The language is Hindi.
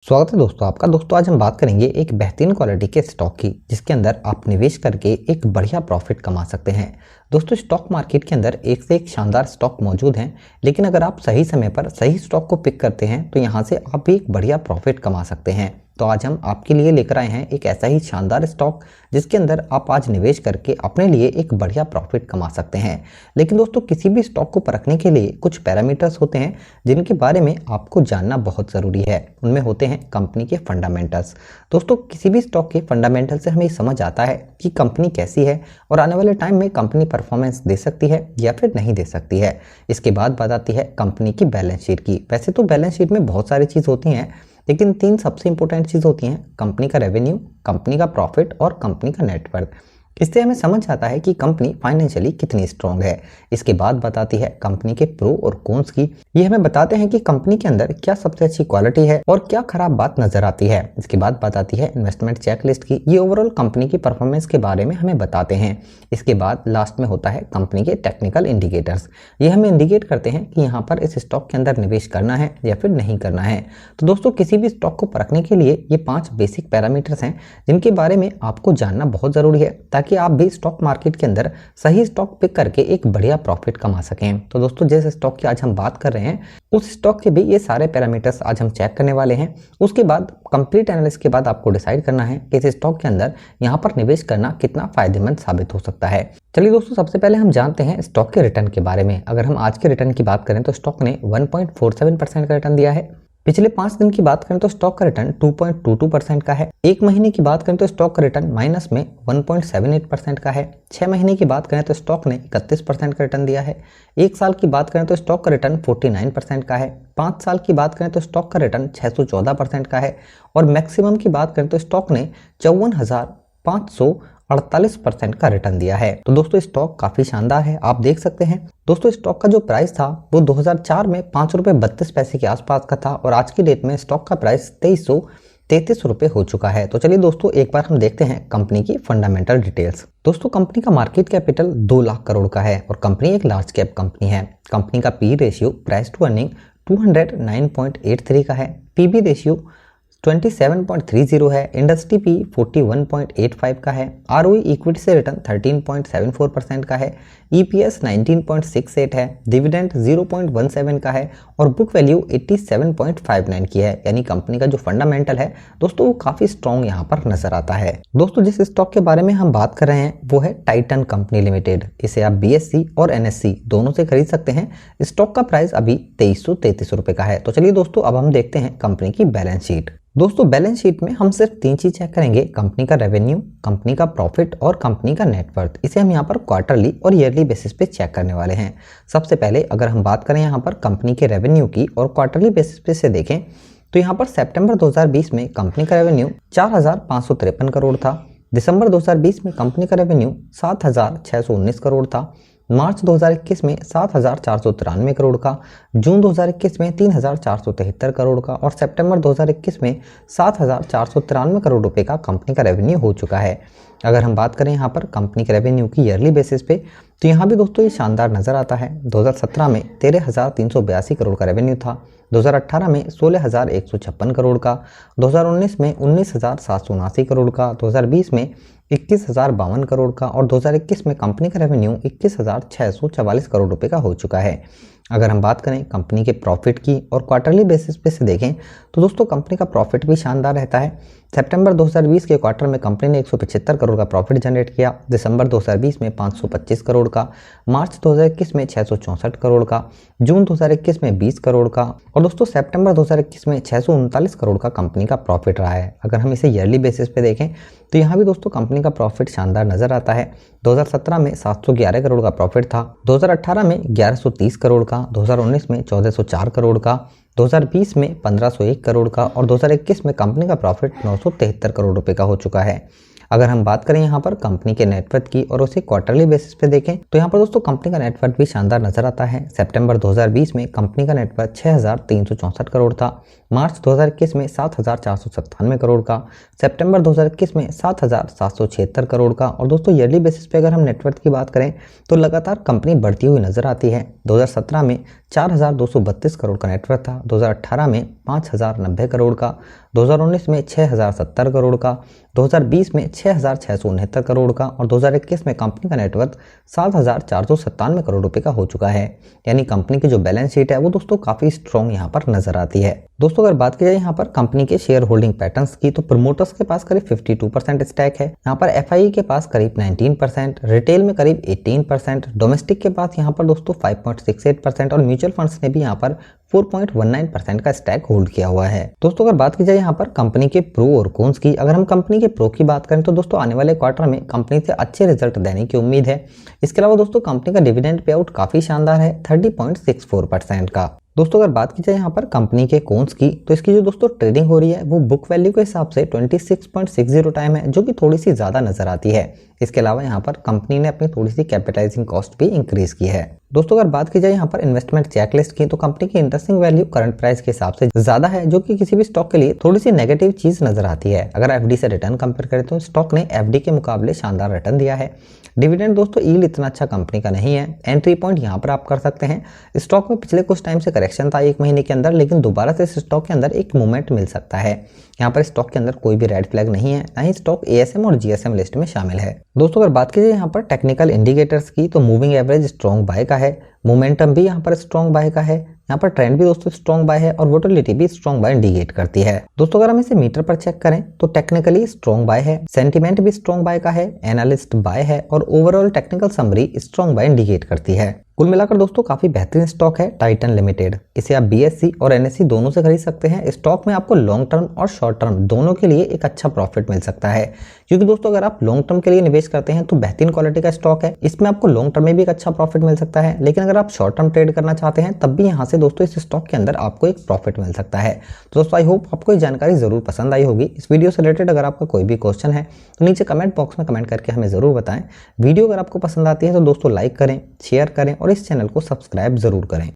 स्वागत है दोस्तों आपका। दोस्तों आज हम बात करेंगे एक बेहतरीन क्वालिटी के स्टॉक की, जिसके अंदर आप निवेश करके एक बढ़िया प्रॉफिट कमा सकते हैं। दोस्तों स्टॉक मार्केट के अंदर एक से एक शानदार स्टॉक मौजूद हैं, लेकिन अगर आप सही समय पर सही स्टॉक को पिक करते हैं तो यहाँ से आप भी एक बढ़िया प्रॉफिट कमा सकते हैं। तो आज हम आपके लिए लेकर आए हैं एक ऐसा ही शानदार स्टॉक जिसके अंदर आप आज निवेश करके अपने लिए एक बढ़िया प्रॉफिट कमा सकते हैं। लेकिन दोस्तों किसी भी स्टॉक को परखने के लिए कुछ पैरामीटर्स होते हैं जिनके बारे में आपको जानना बहुत ज़रूरी है। उनमें होते हैं कंपनी के फंडामेंटल्स। दोस्तों किसी भी स्टॉक के फंडामेंटल से हमें समझ आता है कि कंपनी कैसी है और आने वाले टाइम में कंपनी परफॉर्मेंस दे सकती है या फिर नहीं दे सकती है। इसके बाद बात आती है कंपनी की बैलेंस शीट की। वैसे तो बैलेंस शीट में बहुत सारी चीज़ होती हैं, लेकिन तीन सबसे इंपॉर्टेंट चीज़ होती हैं: कंपनी का रेवेन्यू, कंपनी का प्रॉफिट और कंपनी का नेटवर्थ। इससे हमें समझ आता है कि कंपनी फाइनेंशियली कितनी स्ट्रांग है। इसके बाद बताती है कंपनी के प्रो और कॉन्स की। ये हमें बताते हैं कि कंपनी के अंदर क्या सबसे अच्छी क्वालिटी है और क्या खराब बात नजर आती है। इसके बाद बताती है इन्वेस्टमेंट चेकलिस्ट की। ये ओवरऑल कंपनी की परफॉर्मेंस के बारे में हमें बताते हैं। इसके बाद लास्ट में होता है कंपनी के टेक्निकल इंडिकेटर्स। ये हमें इंडिकेट करते हैं कि यहाँ पर इस स्टॉक के अंदर निवेश करना है या फिर नहीं करना है। तो दोस्तों किसी भी स्टॉक को परखने के लिए ये 5 बेसिक पैरामीटर्स हैं जिनके बारे में आपको जानना बहुत ज़रूरी है, ताकि आप भी स्टॉक मार्केट के अंदर सही स्टॉक पिक करके एक बढ़िया प्रॉफिट कमा सकें। तो दोस्तों जिस स्टॉक की आज हम बात कर रहे हैं उस स्टॉक के भी ये सारे पैरामीटर्स आज हम चेक करने वाले हैं। उसके बाद कंप्लीट एनालिसिस के बाद आपको डिसाइड करना है कि इस स्टॉक के अंदर यहाँ पर निवेश करना कितना फायदेमंद साबित हो सकता है। चलिए दोस्तों सबसे पहले हम जानते हैं स्टॉक के रिटर्न के बारे में। अगर हम आज के रिटर्न की बात करें तो स्टॉक ने 1.47% का रिटर्न दिया है। पिछले 5 दिन की बात करें तो स्टॉक का रिटर्न 2.22% का है। एक महीने की बात करें तो स्टॉक का रिटर्न माइनस में 1.78% का है। 6 महीने की बात करें तो स्टॉक ने 31% का रिटर्न दिया है। 1 साल की बात करें तो स्टॉक का रिटर्न 49% का है। 5 साल की बात करें तो स्टॉक का रिटर्न 614% का है। और मैक्सिमम की बात करें तो स्टॉक ने 54,548% का रिटर्न दिया है। तो दोस्तों स्टॉक काफी शानदार है, आप देख सकते हैं। दोस्तों स्टॉक का जो प्राइस था वो 2004 में 5 रुपये 32 पैसे के आसपास का था और आज की डेट में स्टॉक का प्राइस 2333 रुपये हो चुका है। तो चलिए दोस्तों एक बार हम देखते हैं कंपनी की फंडामेंटल डिटेल्स। दोस्तों कंपनी का मार्केट कैपिटल 2 लाख करोड़ का है और कंपनी एक लार्ज कैप कंपनी है। कंपनी का P ratio, price to earning, 209.83 का है। पीबी रेशियो 27.30 है। इंडस्ट्री पी 41.85 का है। आरओई इक्विटी से रिटर्न 13.74% का है। ईपीएस 19.68 है। डिविडेंड 0.17 का है और बुक वैल्यू 87.59 की है। यानी कंपनी का जो फंडामेंटल है दोस्तों वो काफी स्ट्रॉन्ग यहाँ पर नजर आता है। दोस्तों जिस स्टॉक के बारे में हम बात कर रहे हैं वो है टाइटन कंपनी लिमिटेड। इसे आप बीएससी और एनएससी दोनों से खरीद सकते हैं। स्टॉक का प्राइस अभी 2333 रुपये का है। तो चलिए दोस्तों अब हम देखते हैं कंपनी की बैलेंस शीट। दोस्तों बैलेंस शीट में हम सिर्फ 3 चीज चेक करेंगे: कंपनी का रेवेन्यू, कंपनी का प्रॉफिट और कंपनी का नेटवर्थ। इसे हम यहाँ पर क्वार्टरली और ईयरली बेसिस पे चेक करने वाले हैं। सबसे पहले अगर हम बात करें यहाँ पर कंपनी के रेवेन्यू की और क्वार्टरली बेसिस पे से देखें तो यहाँ पर सितंबर 2020 में कंपनी का रेवेन्यू 4,553 करोड़ था। दिसंबर 2020 में कंपनी का रेवेन्यू 7,619 करोड़ था। मार्च 2021 में 7,493 करोड़ का, जून 2021 में 3,473 करोड़ का और सितंबर 2021 में 7,493 करोड़ रुपए का कंपनी का रेवेन्यू हो चुका है। अगर हम बात करें यहाँ पर कंपनी के रेवेन्यू की ईयरली बेसिस पे तो यहाँ भी दोस्तों ये शानदार नज़र आता है। 2017 में 13,382 करोड़ का रेवेन्यू था। 2018 में 16,156 करोड़ का, 2019 में 19,779 करोड़ का, 2020 में 21,052 करोड़ का और 2021 में कंपनी का रेवेन्यू 21,644 करोड़ रुपए का हो चुका है। अगर हम बात करें कंपनी के प्रॉफिट की और क्वार्टरली बेसिस पे से देखें तो दोस्तों कंपनी का प्रॉफिट भी शानदार रहता है। सितंबर 2020 के क्वार्टर में कंपनी ने 175 करोड़ का प्रॉफिट जनरेट किया। दिसंबर 2020 में 525 करोड़ का, मार्च 2021 में 664 करोड़ का, जून 2021 में 20 करोड़ का और दोस्तों सितंबर 2021 में 639 करोड़ का कंपनी का प्रॉफिट रहा है। अगर हम इसे ईयरली बेसिस पे देखें तो यहाँ भी दोस्तों कंपनी का प्रॉफिट शानदार नजर आता है। 2017 में 711 करोड़ का प्रॉफिट था, 2018 में 1130 करोड़ का, 2019 में 1404 करोड़ का, 2020 में 1501 करोड़ का और 2021 में कंपनी का प्रॉफिट 973 करोड़ रुपए का हो चुका है। अगर हम बात करें यहाँ पर कंपनी के नेटवर्थ की और उसे क्वार्टरली बेसिस पे देखें तो यहाँ पर दोस्तों कंपनी का नेटवर्थ भी शानदार नजर आता है। सितंबर 2020 में कंपनी का नेटवर्थ 6,364 करोड़ था। मार्च 2021 में 7,497 करोड़ का, सितंबर 2021 में 7,776 करोड़ का और दोस्तों ईयरली बेसिस पे अगर हम नेटवर्थ की बात करें तो लगातार कंपनी बढ़ती हुई नजर आती है। 2017 में 4,232 करोड़ का नेटवर्थ था। 2018 में 5,090 करोड़ का, 2019 में 6,070 करोड़ का, 2020 में 6,669 करोड़ का और 2021 में कंपनी का नेटवर्थ 7,497 करोड़ रुपए का हो चुका है। यानी कंपनी की जो बैलेंस शीट है वो दोस्तों काफी स्ट्रॉन्ग यहाँ पर नजर आती है। दोस्तों अगर बात की जाए यहाँ पर कंपनी के शेयर होल्डिंग पैटर्न्स की, तो प्रमोटर्स के पास करीब 52% स्टैक है। यहाँ पर एफआई के पास करीब 19%, रिटेल में करीब 18%, डोमेस्टिक के पास यहाँ पर दोस्तों 5.68% और म्यूचुअल फंड्स ने भी यहाँ पर 4.19% का स्टैक होल्ड किया हुआ है। दोस्तों अगर बात की जाए यहाँ पर कंपनी के प्रो और कॉन्स की, अगर हम कंपनी के प्रो की बात करें तो दोस्तों आने वाले क्वार्टर में कंपनी से अच्छे रिजल्ट देने की उम्मीद है। इसके अलावा दोस्तों कंपनी का डिविडेंड पे आउट काफी शानदार है 30.64% का। दोस्तों अगर बात की जाए यहाँ पर कंपनी के कॉन्स की, तो इसकी जो दोस्तों ट्रेडिंग हो रही है वो बुक वैल्यू के हिसाब से 26.60 टाइम है, जो कि थोड़ी सी ज्यादा नजर आती है। इसके अलावा यहाँ पर कंपनी ने अपनी थोड़ी सी कैपिटलाइजिंग कॉस्ट भी इंक्रीज की है। दोस्तों अगर बात की जाए यहाँ पर इन्वेस्टमेंट चेकलिस्ट की, तो कंपनी की इंटरेस्टिंग वैल्यू करंट प्राइस के हिसाब से ज्यादा है, जो कि किसी भी स्टॉक के लिए थोड़ी सी नेगेटिव चीज नजर आती है। अगर एफडी से रिटर्न कंपेयर करें तो स्टॉक ने एफडी के मुकाबले शानदार रिटर्न दिया है। डिविडेंड दोस्तों यील्ड इतना अच्छा कंपनी का नहीं है। एंट्री पॉइंट यहाँ पर आप कर सकते हैं। स्टॉक में पिछले कुछ टाइम से करेक्शन था 1 महीने के अंदर, लेकिन दोबारा से इस स्टॉक के अंदर एक मूवमेंट मिल सकता है। यहाँ पर स्टॉक के अंदर कोई भी रेड फ्लैग नहीं है, ना ही स्टॉक एएसएम और जीएसएम लिस्ट में शामिल है। दोस्तों अगर बात कीजिए यहाँ पर टेक्निकल इंडिकेटर्स की, तो मूविंग एवरेज स्ट्रॉन्ग बाय का है, मोमेंटम भी यहाँ पर स्ट्रॉन्ग बाय का है, यहाँ पर ट्रेंड भी दोस्तों स्ट्रॉन्ग बाय है और वोलेटिलिटी भी स्ट्रॉन्ग बाय इंडिकेट करती है। दोस्तों अगर हम इसे मीटर पर चेक करें तो टेक्निकली स्ट्रॉन्ग बाय है, सेंटीमेंट भी स्ट्रॉन्ग बाय का है, एनालिस्ट बाय है और overall technical summary strong bye indicate करती है। कुल मिलाकर दोस्तों काफी बेहतरीन स्टॉक है टाइटन लिमिटेड। इसे आप बीएससी और एनएससी दोनों से खरीद सकते हैं। स्टॉक में आपको लॉन्ग टर्म और शॉर्ट टर्म दोनों के लिए एक अच्छा प्रॉफिट मिल सकता है, क्योंकि दोस्तों अगर आप लॉन्ग टर्म के लिए निवेश करते हैं तो बेहतरीन क्वालिटी का स्टॉक है, इसमें आपको लॉन्ग टर्म में भी एक अच्छा प्रॉफिट मिल सकता है। लेकिन अगर आप शॉर्ट टर्म ट्रेड करना चाहते हैं तब भी यहाँ से दोस्तों इस स्टॉक के अंदर आपको एक प्रॉफिट मिल सकता है। तो दोस्तों आई होप आपको ये जानकारी जरूर पसंद आई होगी। इस वीडियो से रिलेटेड अगर आपका कोई भी क्वेश्चन है तो नीचे कमेंट बॉक्स में कमेंट करके हमें जरूर बताएं। वीडियो अगर आपको पसंद आती है तो दोस्तों लाइक करें, शेयर करें और इस चैनल को सब्सक्राइब जरूर करें।